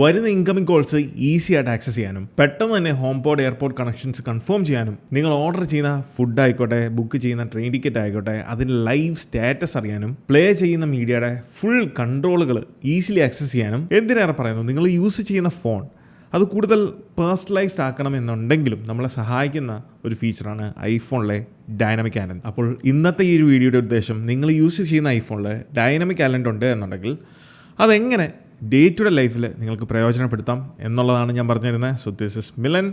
വരുന്ന incoming calls easy ആയിട്ട് access ചെയ്യാനും പെട്ടെന്ന് തന്നെ home pod airport connections confirm ചെയ്യാനും നിങ്ങൾ ഓർഡർ ചെയ്യുന്ന ഫുഡ് ആയിക്കോട്ടെ, ബുക്ക് ചെയ്യുന്ന ട്രെയിൻ ടിക്കറ്റ് ആയിക്കോട്ടെ, അതിൻ്റെ ലൈവ് സ്റ്റാറ്റസ് അറിയാനും പ്ലേ ചെയ്യുന്ന മീഡിയയുടെ ഫുൾ കൺട്രോളുകൾ ഈസിലി ആക്സസ് ചെയ്യാനും എന്തിനേറെ പറയുന്നു, നിങ്ങൾ യൂസ് ചെയ്യുന്ന ഫോൺ അത് കൂടുതൽ പേഴ്സണലൈസ്ഡ് ആക്കണമെന്നുണ്ടെങ്കിലും നമ്മളെ സഹായിക്കുന്ന ഒരു ഫീച്ചറാണ് ഐഫോണിലെ ഡൈനാമിക് ആലൻഡ്. അപ്പോൾ ഇന്നത്തെ ഈ ഒരു വീഡിയോയുടെ ഉദ്ദേശം, നിങ്ങൾ യൂസ് ചെയ്യുന്ന ഐഫോണിൽ ഡൈനാമിക് ആലൻഡ് ഉണ്ട് എന്നുണ്ടെങ്കിൽ അതെങ്ങനെ ഡേ ടു ഡേ ലൈഫിൽ നിങ്ങൾക്ക് പ്രയോജനപ്പെടുത്താം എന്നുള്ളതാണ് ഞാൻ പറഞ്ഞു തരുന്നത്. So this is Milan,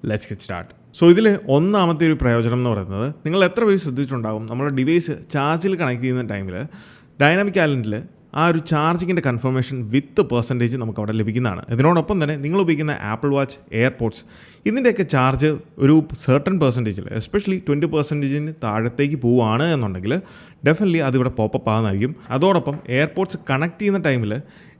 let's get start. So ഇതിൽ ഒന്നാമത്തെ ഒരു പ്രയോജനം എന്ന് പറയുന്നത്, നിങ്ങൾ എത്ര പേര് ശ്രദ്ധിച്ചിട്ടുണ്ടാകും, നമ്മുടെ ഡിവൈസ് ചാർജിൽ കണക്ട് ചെയ്യുന്ന ടൈമിൽ ഡൈനാമിക് ആലൻഡിൽ ആ ഒരു ചാർജിങ്ങിൻ്റെ കൺഫർമേഷൻ വിത്ത് പെർസെൻറ്റേജ് നമുക്ക് അവിടെ ലഭിക്കുന്നതാണ്. ഇതിനോടൊപ്പം തന്നെ നിങ്ങൾ ഉപയോഗിക്കുന്ന ആപ്പിൾ വാച്ച്, എയർപോഡ്സ് ഇതിൻ്റെയൊക്കെ ചാർജ് ഒരു സെർട്ടൺ പെർസെൻറ്റേജിൽ, എസ്പെഷ്യലി 20% താഴത്തേക്ക് പോവുകയാണ് എന്നുണ്ടെങ്കിൽ ഡെഫിനറ്റ്ലി അതിവിടെ പോപ്പപ്പ് ആകുന്നതായിരിക്കും. അതോടൊപ്പം എയർപോഡ്സ് കണക്ട് ചെയ്യുന്ന ടൈമിൽ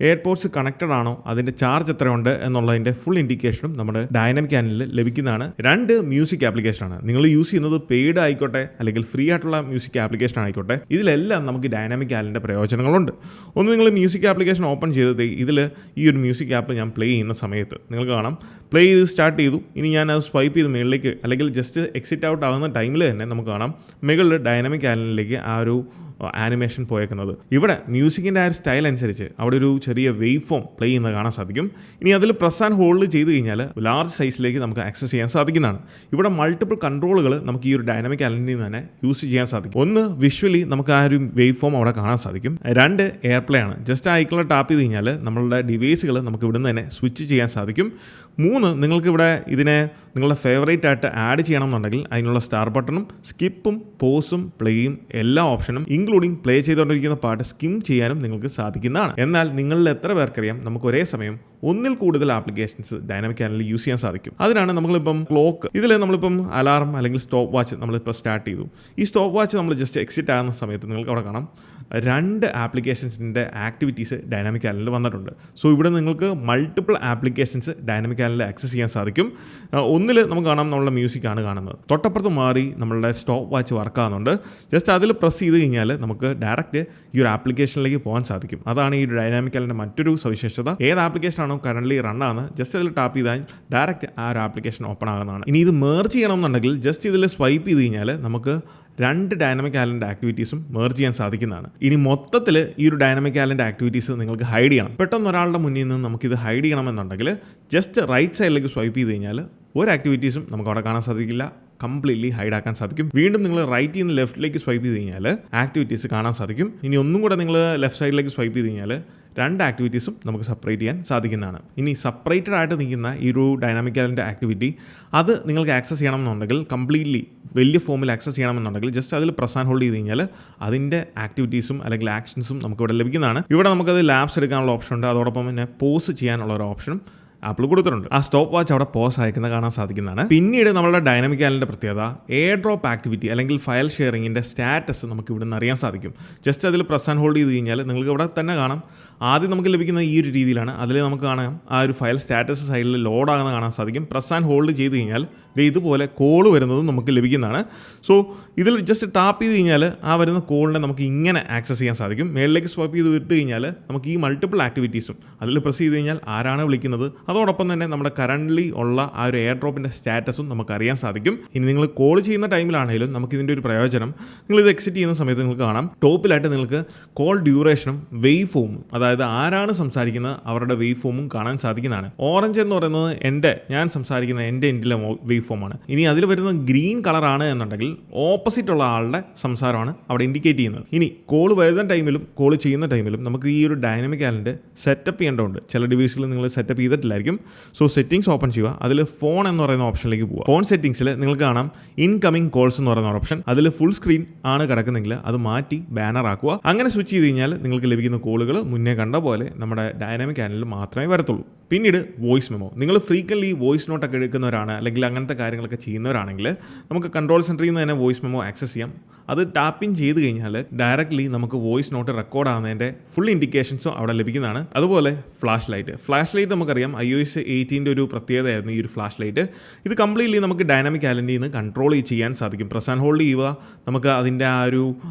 എയർപോഡ്സ് കണക്റ്റഡ് ആണോ, അതിൻ്റെ ചാർജ് എത്രയുണ്ട് എന്നുള്ളതിൻ്റെ ഫുൾ ഇൻഡിക്കേഷനും നമ്മുടെ ഡൈനാമിക് ആലൻഡിൽ ലഭിക്കുന്നതാണ്. 2 മ്യൂസിക് ആപ്ലിക്കേഷനാണ്. നിങ്ങൾ യൂസ് ചെയ്യുന്നത് പെയ്ഡ് ആയിക്കോട്ടെ അല്ലെങ്കിൽ ഫ്രീ ആയിട്ടുള്ള മ്യൂസിക് ആപ്ലിക്കേഷൻ ആയിക്കോട്ടെ, ഇതിലെല്ലാം നമുക്ക് ഡൈനാമിക് ആലൻഡിൻ്റെ പ്രയോജനങ്ങളുണ്ട്. ഒന്ന്, നിങ്ങൾ മ്യൂസിക് ആപ്ലിക്കേഷൻ ഓപ്പൺ ചെയ്തത് ഇതിൽ ഈ ഒരു മ്യൂസിക് ആപ്പ് ഞാൻ പ്ലേ ചെയ്യുന്ന സമയത്ത് നിങ്ങൾക്ക് കാണാം, പ്ലേ ചെയ്ത് സ്റ്റാർട്ട് ചെയ്തു. ഇനി ഞാൻ അത് സ്വൈപ്പ് ചെയ്ത് മുകളിലേക്ക് അല്ലെങ്കിൽ ജസ്റ്റ് എക്സിറ്റ് ഔട്ട് ആകുന്ന ടൈമിൽ തന്നെ നമുക്ക് കാണാം മുകളിൽ ഡൈനാമിക് ആലൻഡിലേക്ക് ആ ഒരു ആനിമേഷൻ പോയേക്കുന്നത്. ഇവിടെ മ്യൂസിക്കിൻ്റെ ആ ഒരു സ്റ്റൈൽ അനുസരിച്ച് അവിടെ ഒരു ചെറിയ വേവ് ഫോം പ്ലേ ചെയ്യുന്നത് കാണാൻ സാധിക്കും. ഇനി അതിൽ പ്രസ് ആൻഡ് ഹോൾഡ് ചെയ്ത് കഴിഞ്ഞാൽ ലാർജ് സൈസിലേക്ക് നമുക്ക് ആക്സസ് ചെയ്യാൻ സാധിക്കുന്നതാണ്. ഇവിടെ മൾട്ടിപ്പിൾ കൺട്രോളുകൾ നമുക്ക് ഈ ഒരു ഡൈനാമിക് ആലൻഡിൽ നിന്ന് തന്നെ യൂസ് ചെയ്യാൻ സാധിക്കും. ഒന്ന്, വിഷ്വലി നമുക്ക് ആ ഒരു വേവ് ഫോം അവിടെ കാണാൻ സാധിക്കും. 2, എയർ പ്ലേ ആണ്. ജസ്റ്റ് ഐക്കണിൽ ടാപ്പ് ചെയ്ത് കഴിഞ്ഞാൽ നമ്മളുടെ ഡിവൈസുകൾ നമുക്ക് ഇവിടെ നിന്ന് തന്നെ സ്വിച്ച് ചെയ്യാൻ സാധിക്കും. 3, നിങ്ങൾക്കിവിടെ ഇതിനെ നിങ്ങളുടെ ഫേവറേറ്റ് ആയിട്ട് ആഡ് ചെയ്യണമെന്നുണ്ടെങ്കിൽ അതിനുള്ള സ്റ്റാർ ബട്ടണും സ്കിപ്പും പോസും പ്ലേയും എല്ലാ ഓപ്ഷനും ഇൻക്ലൂഡിങ് പ്ലേ ചെയ്തുകൊണ്ടിരിക്കുന്ന പാട്ട് സ്കിം ചെയ്യാനും നിങ്ങൾക്ക് സാധിക്കുന്നതാണ്. എന്നാൽ നിങ്ങളിൽ എത്ര പേർക്കറിയാം, നമുക്ക് ഒരേ സമയം ഒന്നിൽ കൂടുതൽ ആപ്ലിക്കേഷൻസ് ഡൈനാമിക് ആലൻഡിൽ യൂസ് ചെയ്യാൻ സാധിക്കും. അതിനാണ് നമ്മളിപ്പം ക്ലോക്ക്, ഇതിൽ നമ്മളിപ്പം അലാറം അല്ലെങ്കിൽ സ്റ്റോപ്പ് വാച്ച് നമ്മളിപ്പോൾ സ്റ്റാർട്ട് ചെയ്തു. ഈ സ്റ്റോപ്പ് വാച്ച് നമ്മൾ ജസ്റ്റ് എക്സിറ്റ് ആകുന്ന സമയത്ത് നിങ്ങൾക്ക് അവിടെ കാണാം 2 ആപ്ലിക്കേഷൻസിൻ്റെ ആക്ടിവിറ്റീസ് ഡൈനാമിക് ആലൻഡിൽ വന്നിട്ടുണ്ട്. സോ ഇവിടെ നിങ്ങൾക്ക് മൾട്ടിപ്പിൾ ആപ്ലിക്കേഷൻസ് ഡൈനാമിക് ആലൻഡിൽ ആക്സസ് ചെയ്യാൻ സാധിക്കും. ഒന്നിൽ നമുക്ക് കാണാം നമ്മളുടെ മ്യൂസിക്കാണ് കാണുന്നത്, തൊട്ടപ്പുറത്ത് മാറി നമ്മളുടെ സ്റ്റോപ്പ് വാച്ച് വർക്ക് ആകുന്നുണ്ട്. ജസ്റ്റ് അതിൽ പ്രസ് ചെയ്ത് കഴിഞ്ഞാൽ നമുക്ക് ഡയറക്റ്റ് ഈ ഒരു ആപ്ലിക്കേഷനിലേക്ക് പോകാൻ സാധിക്കും. അതാണ് ഈ ഡൈനാമിക് ആലൻഡിൻ്റെ മറ്റൊരു സവിശേഷത. ഏത് ആപ്ലിക്കേഷനാണോ കറൻ്റ്ലി റൺ ആണ്, ജസ്റ്റ് അതിൽ ടാപ്പ് ചെയ്താൽ ഡയറക്റ്റ് ആ ഒരു ആപ്ലിക്കേഷൻ ഓപ്പൺ ആകുന്നതാണ്. ഇനി ഇത് മെർജ് ചെയ്യണമെന്നുണ്ടെങ്കിൽ ജസ്റ്റ് ഇതിൽ സ്വൈപ്പ് ചെയ്ത് കഴിഞ്ഞാൽ നമുക്ക് 2 ഡൈനാമിക് ആലൻഡ് ആക്ടിവിറ്റീസും മെർജ് ചെയ്യാൻ സാധിക്കുന്നതാണ്. ഇനി മൊത്തത്തിൽ ഈ ഒരു ഡൈനാമിക് ആലൻഡ് ആക്ടിവിറ്റീസ് നിങ്ങൾക്ക് ഹൈഡ് ചെയ്യണം. പെട്ടെന്ന് ഒരാളുടെ മുന്നിൽ നിന്ന് നമുക്കിത് ഹൈഡ് ചെയ്യണമെന്നുണ്ടെങ്കിൽ ജസ്റ്റ് റൈറ്റ് സൈഡിലേക്ക് സ്വൈപ്പ് ചെയ്ത് കഴിഞ്ഞാൽ ഒരു ആക്ടിവിറ്റീസും നമുക്ക് അവിടെ കാണാൻ സാധിക്കില്ല, കംപ്ലീറ്റ്ലി ഹൈഡ് ആക്കാൻ സാധിക്കും. വീണ്ടും നിങ്ങൾ റൈറ്റിൽ നിന്ന് ലെഫ്റ്റിലേക്ക് സ്വൈപ്പ് ചെയ്ത് കഴിഞ്ഞാൽ ആക്ടിവിറ്റീസ് കാണാൻ സാധിക്കും. ഇനി ഒന്നും കൂടെ നിങ്ങൾ ലെഫ്റ്റ് സൈഡിലേക്ക് സ്വൈപ്പ് ചെയ്ത് കഴിഞ്ഞാൽ 2 ആക്ടിവിറ്റീസും നമുക്ക് സെപ്പറേറ്റ് ചെയ്യാൻ സാധിക്കുന്നതാണ്. ഇനി സെപ്പറേറ്റഡ് ആയിട്ട് നിൽക്കുന്ന ഈ ഒരു ഡൈനാമിക് ആലൻഡ് ആക്ടിവിറ്റി അത് നിങ്ങൾക്ക് ആക്സസ് ചെയ്യണമെന്നുണ്ടെങ്കിൽ, കംപ്ലീറ്റ്ലി വലിയ ഫോമിൽ ആക്സസ് ചെയ്യണമെന്നുണ്ടെങ്കിൽ ജസ്റ്റ് അതിൽ പ്രസ് ആൻഡ് ഹോൾഡ് ചെയ്ത് കഴിഞ്ഞാൽ അതിൻ്റെ ആക്ടിവിറ്റീസും അല്ലെങ്കിൽ ആക്ഷൻസും നമുക്ക് ഇവിടെ ലഭിക്കുന്നതാണ്. ഇവിടെ നമുക്കത് ലാബ്സ് എടുക്കാനുള്ള ഓപ്ഷൻ ഉണ്ട്. അതോടൊപ്പം തന്നെ പോസ് ചെയ്യാനുള്ള ഒരു ഓപ്ഷനും ആപ്പിൾ കൊടുത്തിട്ടുണ്ട്. ആ സ്റ്റോപ്പ് വാച്ച് അവിടെ പോസ് അയക്കുന്നത് കാണാൻ സാധിക്കുന്നതാണ്. പിന്നീട് നമ്മളുടെ ഡൈനാമിക് ആലൻഡിൻ്റെ പ്രത്യേകത എയർ ഡ്രോപ്പ് ആക്ടിവിറ്റി അല്ലെങ്കിൽ ഫയൽ ഷെയറിങ്ങിൻ്റെ സ്റ്റാറ്റസ് നമുക്ക് ഇവിടെ നിന്ന് അറിയാൻ സാധിക്കും. ജസ്റ്റ് അതിൽ പ്രസ് ആൻഡ് ഹോൾഡ് ചെയ്ത് കഴിഞ്ഞാൽ നിങ്ങൾക്ക് ഇവിടെ തന്നെ കാണാം. ആദ്യം നമുക്ക് ലഭിക്കുന്ന ഈ ഒരു രീതിയിലാണ്. അതിൽ നമുക്ക് കാണാം ആ ഒരു ഫയൽ സ്റ്റാറ്റസ് സൈഡിൽ ലോഡാകുന്നത് കാണാൻ സാധിക്കും. പ്രസ് ആൻഡ് ഹോൾഡ് ചെയ്ത് കഴിഞ്ഞാൽ ഇതുപോലെ കോൾ വരുന്നതും നമുക്ക് ലഭിക്കുന്നതാണ്. സോ ഇതിൽ ജസ്റ്റ് ടാപ്പ് ചെയ്ത് കഴിഞ്ഞാൽ ആ വരുന്ന കോളിനെ നമുക്ക് ഇങ്ങനെ ആക്സസ് ചെയ്യാൻ സാധിക്കും. മേളിലേക്ക് സ്വൈപ്പ് ചെയ്ത് വിട്ട് കഴിഞ്ഞാൽ നമുക്ക് ഈ മൾട്ടിപ്പിൾ ആക്ടിവിറ്റീസും അതിൽ പ്രസ് ചെയ്ത് കഴിഞ്ഞാൽ ആരാണ് വിളിക്കുന്നത്, അതോടൊപ്പം തന്നെ നമ്മുടെ കറൻ്റ്ലി ഉള്ള ആ ഒരു എയർ ഡ്രോപ്പിൻ്റെ സ്റ്റാറ്റസും നമുക്ക് അറിയാൻ സാധിക്കും. ഇനി നിങ്ങൾ കോൾ ചെയ്യുന്ന ടൈമിലാണെങ്കിലും നമുക്ക് ഇതിൻ്റെ ഒരു പ്രയോജനം, നിങ്ങളിത് എക്സിറ്റ് ചെയ്യുന്ന സമയത്ത് നിങ്ങൾക്ക് കാണാം ടോപ്പിലായിട്ട് നിങ്ങൾക്ക് കോൾ ഡ്യൂറേഷനും വേവ് ഫോമും, അതായത് ആരാണ് സംസാരിക്കുന്നത് അവരുടെ വേവ് ഫോമും കാണാൻ സാധിക്കുന്നതാണ്. ഓറഞ്ച് എന്ന് പറയുന്നത് ഞാൻ സംസാരിക്കുന്ന എൻ്റെ എൻഡിലെ വേവ് ഫോമാണ്. ഇനി അതിൽ വരുന്ന ഗ്രീൻ കളറാണ് എന്നുണ്ടെങ്കിൽ ഓപ്പോസിറ്റ് ഉള്ള ആളുടെ സംസാരമാണ് അവിടെ ഇൻഡിക്കേറ്റ് ചെയ്യുന്നത്. ഇനി കോൾ വരുന്ന ടൈമിലും കോൾ ചെയ്യുന്ന ടൈമിലും നമുക്ക് ഈ ഒരു ഡൈനാമിക് ആലൻഡ് സെറ്റപ്പ് ചെയ്യേണ്ടതുണ്ട്. ചില ഡിവൈസുകൾ നിങ്ങൾ സെറ്റപ്പ് ചെയ്തിട്ടില്ലായിരിക്കും. സോ സെറ്റിംഗ്സ് ഓപ്പൺ ചെയ്യുക, അതിൽ ഫോൺ എന്ന് പറയുന്ന ഓപ്ഷനിലേക്ക് പോവുക. ഫോൺ സെറ്റിംഗ്സിൽ നിങ്ങൾക്ക് കാണാം ഇൻകമിംഗ് കോൾസ് എന്ന് പറയുന്ന ഓപ്ഷൻ. അതിൽ ഫുൾ സ്ക്രീൻ ആണ് കിടക്കുന്നെങ്കിൽ അത് മാറ്റി ബാനർ ആക്കുക. അങ്ങനെ സ്വിച്ച് ചെയ്ത് കഴിഞ്ഞാൽ നിങ്ങൾക്ക് ലഭിക്കുന്ന കോളുകൾ മുന്നേ കണ്ട പോലെ നമ്മുടെ ഡൈനാമിക് ആലൻഡിൽ മാത്രമേ വരത്തുള്ളൂ. പിന്നീട് വോയിസ് മെമോ. നിങ്ങൾ ഫ്രീക്വൻലി വോയിസ് നോട്ടൊക്കെ എടുക്കുന്നവരാണ് അല്ലെങ്കിൽ അങ്ങനത്തെ കാര്യങ്ങളൊക്കെ ചെയ്യുന്നവരാണെങ്കിൽ നമുക്ക് കൺട്രോൾ സെൻറ്ററിൽ നിന്ന് തന്നെ വോയിസ് മെമോ ആക്സസ് ചെയ്യാം. അത് ടാപ്പിംഗ് ചെയ്ത് കഴിഞ്ഞാൽ ഡയറക്റ്റ്ലി നമുക്ക് വോയിസ് നോട്ട് റെക്കോർഡ് ആകുന്നതിൻ്റെ ഫുൾ ഇൻഡിക്കേഷൻസും അവിടെ ലഭിക്കുന്നതാണ്. അതുപോലെ ഫ്ലാഷ് ലൈറ്റ് നമുക്കറിയാം iOS 18 ഒരു പ്രത്യേകതയായിരുന്നു ഈ ഒരു ഫ്ലാഷ് ലൈറ്റ്. ഇത് കംപ്ലീറ്റ്ലി നമുക്ക് ഡൈനാമിക് ഐലൻഡിൽ നിന്ന് കൺട്രോൾ ചെയ്യാൻ സാധിക്കും. പ്രസ് ആൻഡ് ഹോൾഡ് ചെയ്യുക, നമുക്ക് അതിൻ്റെ ആ ഒരു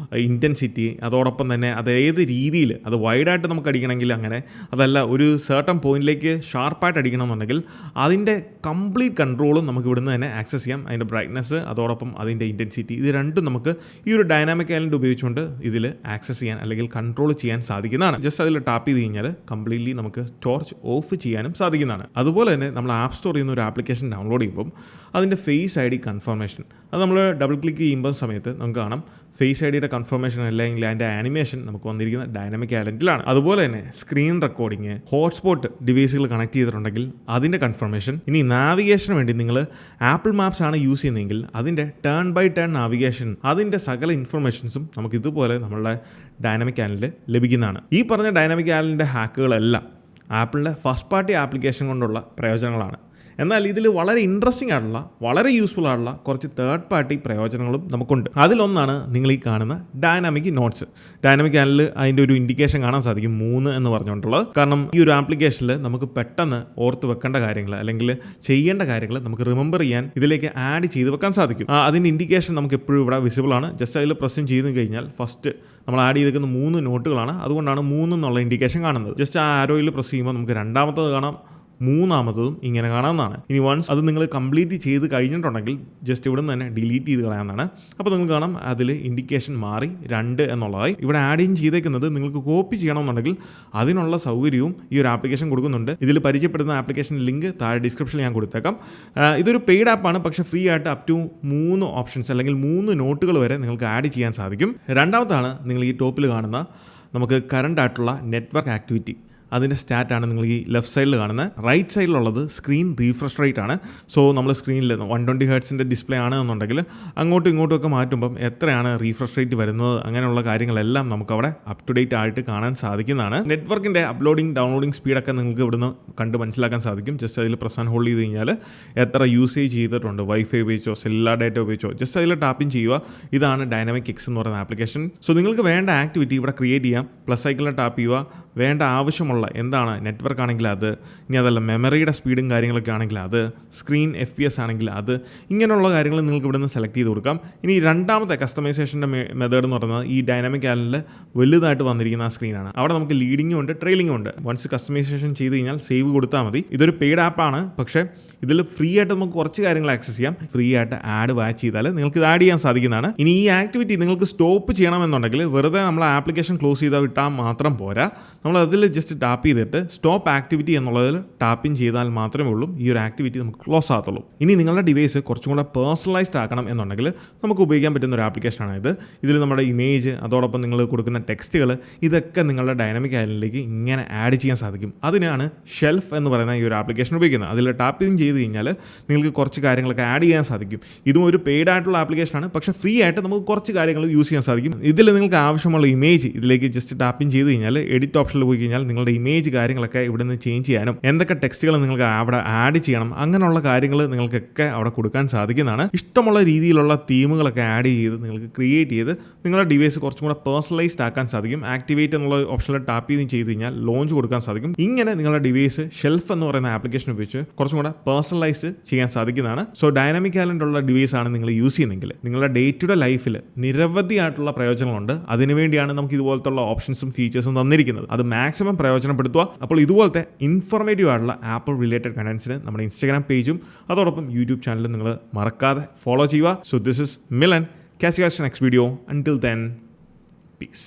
ഇൻറ്റൻസിറ്റി, അതോടൊപ്പം തന്നെ അത് ഏത് രീതിയിൽ, അത് വൈഡായിട്ട് നമുക്ക് അടിക്കണമെങ്കിൽ അങ്ങനെ, അതല്ല ഒരു സർട്ടൺ പോയിന്റിലേക്ക് ഷാർപ്പായിട്ട് അടിക്കണമെന്നുണ്ടെങ്കിൽ അതിൻ്റെ കംപ്ലീറ്റ് കൺട്രോളും നമുക്ക് ഇവിടുന്ന് തന്നെ ആക്സസ് ചെയ്യാം. അതിൻ്റെ ബ്രൈറ്റ്നസ്, അതോടൊപ്പം അതിൻ്റെ ഇൻറ്റൻസിറ്റി, ഇത് രണ്ടും നമുക്ക് ഈ ഒരു ഡൈനാമിക് ഐലൻഡ് ഉപയോഗിച്ചുകൊണ്ട് ഇതിൽ ആക്സസ് ചെയ്യാൻ അല്ലെങ്കിൽ കൺട്രോൾ ചെയ്യാൻ സാധിക്കുന്നതാണ്. ജസ്റ്റ് അതിൽ ടാപ്പ് ചെയ്ത് കഴിഞ്ഞാൽ കംപ്ലീറ്റ്ലി നമുക്ക് ടോർച്ച് ഓഫ് ചെയ്യാനും സാധിക്കുന്നതാണ്. അതുപോലെ തന്നെ നമ്മൾ ആപ്പ് സ്റ്റോറിൽ നിന്ന് ഒരു ആപ്ലിക്കേഷൻ ഡൗൺലോഡ് ചെയ്യുമ്പം അതിൻ്റെ ഫേസ് ID കൺഫർമേഷൻ, അത് നമ്മൾ ഡബിൾ ക്ലിക്ക് ചെയ്യുമ്പോൾ സമയത്ത് നമുക്ക് കാണാം ഫേസ് IDയുടെ കൺഫർമേഷൻ അല്ലെങ്കിൽ അതിൻ്റെ ആനിമേഷൻ നമുക്ക് വന്നിരിക്കുന്ന ഡൈനാമിക് ഐലൻഡിലാണ്. അതുപോലെ തന്നെ സ്ക്രീൻ റെക്കോർഡിങ്, ഹോട്ട്സ്പോട്ട് ഡിവൈസുകൾ കണക്ട് ചെയ്തിട്ടുണ്ടെങ്കിൽ അതിൻ്റെ കൺഫർമേഷൻ. ഇനി നാവിഗേഷന് വേണ്ടി നിങ്ങൾ ആപ്പിൾ മാപ്സ് ആണ് യൂസ് ചെയ്യുന്നതെങ്കിൽ അതിൻ്റെ ടേൺ ബൈ ടേൺ നാവിഗേഷൻ, അതിൻ്റെ സകല ഇൻഫർമേഷൻസും നമുക്ക് ഇതുപോലെ നമ്മളുടെ ഡൈനാമിക് ഐലൻഡിൽ ലഭിക്കുന്നതാണ്. ഈ പറഞ്ഞ ഡൈനാമിക് ഐലൻഡിൻ്റെ ഹാക്കുകളെല്ലാം ആപ്പിളിൻ്റെ ഫസ്റ്റ് പാർട്ടി ആപ്ലിക്കേഷൻ കൊണ്ടുള്ള പ്രയോജനങ്ങളാണ്. എന്നാൽ ഇതിൽ വളരെ ഇൻട്രസ്റ്റിംഗ് ആയിട്ടുള്ള, വളരെ യൂസ്ഫുൾ ആയിട്ടുള്ള കുറച്ച് തേർഡ് പാർട്ടി പ്രയോജനങ്ങളും നമുക്കുണ്ട്. അതിലൊന്നാണ് നിങ്ങൾ ഈ കാണുന്ന ഡൈനാമിക് നോട്ട്സ്. ഡൈനാമിക് ഐലൻഡിൽ അതിൻ്റെ ഒരു ഇൻഡിക്കേഷൻ കാണാൻ സാധിക്കും 3 എന്ന് പറഞ്ഞുകൊണ്ടുള്ളത്. കാരണം ഈ ഒരു ആപ്ലിക്കേഷനിൽ നമുക്ക് പെട്ടെന്ന് ഓർത്ത് വെക്കേണ്ട കാര്യങ്ങൾ അല്ലെങ്കിൽ ചെയ്യേണ്ട കാര്യങ്ങൾ നമുക്ക് റിമെമ്പർ ചെയ്യാൻ ഇതിലേക്ക് ആഡ് ചെയ്ത് വെക്കാൻ സാധിക്കും. അതിൻ്റെ ഇൻഡിക്കേഷൻ നമുക്ക് എപ്പോഴും ഇവിടെ വിസിബിൾ ആണ്. ജസ്റ്റ് അതിൽ പ്രസ് ചെയ്ത് കഴിഞ്ഞാൽ ഫസ്റ്റ് നമ്മൾ ആഡ് ചെയ്തിരിക്കുന്ന 3 നോട്ടുകളാണ്. അതുകൊണ്ടാണ് 3 എന്നുള്ള ഇൻഡിക്കേഷൻ കാണുന്നത്. ജസ്റ്റ് ആ ആരോയിൽ പ്രസ് ചെയ്യുമ്പോൾ നമുക്ക് രണ്ടാമത്തത് കാണാം, മൂന്നാമത്തതും ഇങ്ങനെ കാണാവുന്നതാണ്. ഇനി വൺസ് അത് നിങ്ങൾ കംപ്ലീറ്റ് ചെയ്ത് കഴിഞ്ഞിട്ടുണ്ടെങ്കിൽ ജസ്റ്റ് ഇവിടെ നിന്ന് തന്നെ ഡിലീറ്റ് ചെയ്ത് കളയാവുന്നതാണ്. അപ്പോൾ നിങ്ങൾക്ക് കാണാം അതിൽ ഇൻഡിക്കേഷൻ മാറി 2 എന്നുള്ളതായി. ഇവിടെ ആഡ് ചെയ്തേക്കുന്നത് നിങ്ങൾക്ക് കോപ്പി ചെയ്യണമെന്നുണ്ടെങ്കിൽ അതിനുള്ള സൗകര്യവും ഈ ഒരു ആപ്ലിക്കേഷൻ കൊടുക്കുന്നുണ്ട്. ഇതിൽ പരിചയപ്പെടുന്ന ആപ്ലിക്കേഷൻ ലിങ്ക് താഴെ ഡിസ്ക്രിപ്ഷനിൽ ഞാൻ കൊടുത്തേക്കാം. ഇതൊരു പെയ്ഡ് ആപ്പാണ്, പക്ഷേ ഫ്രീ ആയിട്ട് അപ് ടു 3 ഓപ്ഷൻസ് അല്ലെങ്കിൽ 3 നോട്ടുകൾ വരെ നിങ്ങൾക്ക് ആഡ് ചെയ്യാൻ സാധിക്കും. രണ്ടാമത്താണ് നിങ്ങൾ ഈ ടോപ്പിൽ കാണുന്ന നമുക്ക് കറണ്ട് ആയിട്ടുള്ള നെറ്റ്വർക്ക് ആക്ടിവിറ്റി. അതിൻ്റെ സ്റ്റാറ്റാണ് നിങ്ങൾ ഈ ലെഫ്റ്റ് സൈഡിൽ കാണുന്നത്. റൈറ്റ് സൈഡിലുള്ളത് സ്ക്രീൻ റീഫ്രഷ് റേറ്റ് ആണ്. സോ നമ്മൾ സ്ക്രീനിൽ 120 ഹെർട്സിൻ്റെ ഡിസ്പ്ലേ ആണ് എന്നുണ്ടെങ്കിൽ അങ്ങോട്ടും ഇങ്ങോട്ടും ഒക്കെ മാറ്റുമ്പം എത്രയാണ് റീഫ്രഷ് റേറ്റ് വരുന്നത്, അങ്ങനെയുള്ള കാര്യങ്ങളെല്ലാം നമുക്കവിടെ അപ് ടു ഡേറ്റ് ആയിട്ട് കാണാൻ സാധിക്കുന്നതാണ്. നെറ്റ്വർക്കിൻ്റെ അപ്ലോഡിങ് ഡൗൺലോഡിങ് സ്പീഡൊക്കെ നിങ്ങൾക്ക് ഇവിടുന്ന് കണ്ട് മനസ്സിലാക്കാൻ സാധിക്കും. ജസ്റ്റ് അതിൽ പ്രസ് ആൻഡ് ഹോൾഡ് ചെയ്ത് കഴിഞ്ഞാൽ എത്ര യൂസേജ് ചെയ്തിട്ടുണ്ട്, വൈഫൈ ഉപയോഗിച്ചോ സെല്ലാർ ഡാറ്റ ഉപയോഗിച്ചോ, ജസ്റ്റ് അതിൽ ടാപ്പിംഗ് ചെയ്യുക. ഇതാണ് ഡൈനാമിക് എക്സ് എന്ന് പറയുന്ന ആപ്ലിക്കേഷൻ. സോ നിങ്ങൾക്ക് വേണ്ട ആക്ടിവിറ്റി ഇവിടെ ക്രിയേറ്റ് ചെയ്യാം. പ്ലസ് ഐക്കണിൽ ടാപ്പ് ചെയ്യുക. വേണ്ട ആവശ്യമുള്ള എന്താണ്, നെറ്റ്വർക്ക് ആണെങ്കിൽ അത്, ഇനി അതല്ല മെമ്മറിയുടെ സ്പീഡും കാര്യങ്ങളൊക്കെ ആണെങ്കിൽ അത്, സ്ക്രീൻ FPS ആണെങ്കിൽ അത്, ഇങ്ങനെയുള്ള കാര്യങ്ങൾ നിങ്ങൾക്ക് ഇവിടെ നിന്ന് സെലക്ട് ചെയ്ത് കൊടുക്കാം. ഇനി രണ്ടാമത്തെ കസ്റ്റമൈസേഷൻ്റെ മെത്തേഡ് എന്ന് പറയുന്നത് ഈ ഡൈനാമിക് ഐലൻഡിൽ വലുതായിട്ട് വന്നിരിക്കുന്ന ആ സ്ക്രീനാണ്. അവിടെ നമുക്ക് ലീഡിങ്ങും ഉണ്ട് ട്രെയിലിങ്ങും ഉണ്ട്. വൺസ് കസ്റ്റമൈസേഷൻ ചെയ്ത് കഴിഞ്ഞാൽ സേവ് കൊടുത്താൽ മതി. ഇതൊരു പെയ്ഡ് ആപ്പാണ്, പക്ഷേ ഇതിൽ ഫ്രീ ആയിട്ട് നമുക്ക് കുറച്ച് കാര്യങ്ങൾ ആക്സസ് ചെയ്യാം. ഫ്രീ ആയിട്ട് ആഡ് വാച്ച് ചെയ്താൽ നിങ്ങൾക്ക് ഇത് ആഡ് ചെയ്യാൻ സാധിക്കുന്നതാണ്. ഇനി ഈ ആക്ടിവിറ്റി നിങ്ങൾക്ക് സ്റ്റോപ്പ് ചെയ്യണമെന്നുണ്ടെങ്കിൽ വെറുതെ നമ്മൾ ആപ്ലിക്കേഷൻ ക്ലോസ് ചെയ്താൽ വിട്ടാൽ മാത്രം പോരാ. നമ്മൾ അതിൽ ജസ്റ്റ് ടാപ്പ് ചെയ്തിട്ട് സ്റ്റോപ്പ് ആക്ടിവിറ്റി എന്നുള്ളതിൽ ടാപ്പിംഗ് ചെയ്താൽ മാത്രമേ ഉള്ളൂ ഈ ഒരു ആക്ടിവിറ്റി നമുക്ക് ക്ലോസ് ആകത്തുള്ളൂ. ഇനി നിങ്ങളുടെ ഡിവൈസ് കുറച്ചും കൂടെ പേഴ്സണലൈസ്ഡ് ആക്കണം എന്നുണ്ടെങ്കിൽ നമുക്ക് ഉപയോഗിക്കാൻ പറ്റുന്ന ഒരു ആപ്ലിക്കേഷനാണ് ഇത്. ഇതിൽ നമ്മുടെ ഇമേജ്, അതോടൊപ്പം നിങ്ങൾ കൊടുക്കുന്ന ടെക്സ്റ്റുകൾ, ഇതൊക്കെ നിങ്ങളുടെ ഡൈനാമിക് ഐലൻഡിലേക്ക് ഇങ്ങനെ ആഡ് ചെയ്യാൻ സാധിക്കും. അതിനാണ് ഷെൽഫ് എന്ന് പറയുന്ന ഈ ഒരു ആപ്ലിക്കേഷൻ ഉപയോഗിക്കുന്നത്. അതിൽ ടാപ്പിംഗ് ചെയ്ത് കഴിഞ്ഞാൽ നിങ്ങൾക്ക് കുറച്ച് കാര്യങ്ങളൊക്കെ ആഡ് ചെയ്യാൻ സാധിക്കും. ഇതും ഒരു പെയ്ഡ് ആയിട്ടുള്ള ആപ്ലിക്കേഷനാണ്, പക്ഷേ ഫ്രീ ആയിട്ട് നമുക്ക് കുറച്ച് കാര്യങ്ങൾ യൂസ് ചെയ്യാൻ സാധിക്കും. ഇതിൽ നിങ്ങൾക്ക് ആവശ്യമുള്ള ഇമേജ് ഇതിലേക്ക് ജസ്റ്റ് ടാപ്പിംഗ് ചെയ്ത് കഴിഞ്ഞാൽ എഡിറ്റ് ഓപ്ഷനിൽ പോയി കഴിഞ്ഞാൽ നിങ്ങളുടെ ഇമേജ് കാര്യങ്ങളൊക്കെ ഇവിടെ നിന്ന് ചേഞ്ച് ചെയ്യാനും എന്തൊക്കെ ടെക്സ്റ്റുകൾ നിങ്ങൾക്ക് അവിടെ ആഡ് ചെയ്യണം അങ്ങനെയുള്ള കാര്യങ്ങൾ നിങ്ങൾക്കൊക്കെ അവിടെ കൊടുക്കാൻ സാധിക്കുന്നതാണ്. ഇഷ്ടമുള്ള രീതിയിലുള്ള തീമുകളൊക്കെ ആഡ് ചെയ്ത് നിങ്ങൾക്ക് ക്രിയേറ്റ് ചെയ്ത് നിങ്ങളുടെ ഡിവൈസ് കുറച്ചും കൂടെ പേഴ്സണലൈസ്ഡ് ആക്കാൻ സാധിക്കും. ആക്ടിവേറ്റ് എന്നുള്ള ഓപ്ഷനിൽ ടാപ്പ് ചെയ്ത് കഴിഞ്ഞാൽ ലോഞ്ച് കൊടുക്കാൻ സാധിക്കും. ഇങ്ങനെ നിങ്ങളുടെ ഡിവൈസ് ഷെൽഫ് എന്ന് പറയുന്ന ആപ്ലിക്കേഷൻ ഉപയോഗിച്ച് കുറച്ചും കൂടെ പേഴ്സണലൈസ് ചെയ്യാൻ സാധിക്കുന്നതാണ്. സോ ഡൈനാമിക് ഐലൻഡുള്ള ഡിവൈസ് ആണ് നിങ്ങൾ യൂസ് ചെയ്യുന്നതെങ്കിൽ നിങ്ങളുടെ ഡേ ടു ഡേ ലൈഫിൽ നിരവധിയായിട്ടുള്ള പ്രയോജനങ്ങളുണ്ട്. അതിനുവേണ്ടിയാണ് നമുക്ക് ഇതുപോലത്തുള്ള ഓപ്ഷൻസും ഫീച്ചേഴ്സും തന്നിരിക്കുന്നത്. അത് മാക്സിമം പ്രയോജനപ്പെടുത്തുക. അപ്പോൾ ഇതുപോലത്തെ ഇൻഫോർമേറ്റീവ് ആയിട്ടുള്ള ആപ്പിൾ റിലേറ്റഡ് കണ്ടന്റ്സിന് നമ്മുടെ ഇൻസ്റ്റാഗ്രാം പേജും അതോടൊപ്പം യൂട്യൂബ് ചാനലും നിങ്ങൾ മറക്കാതെ ഫോളോ ചെയ്യുക. So this is Milan. Catch you guys in the next video. Until then, peace.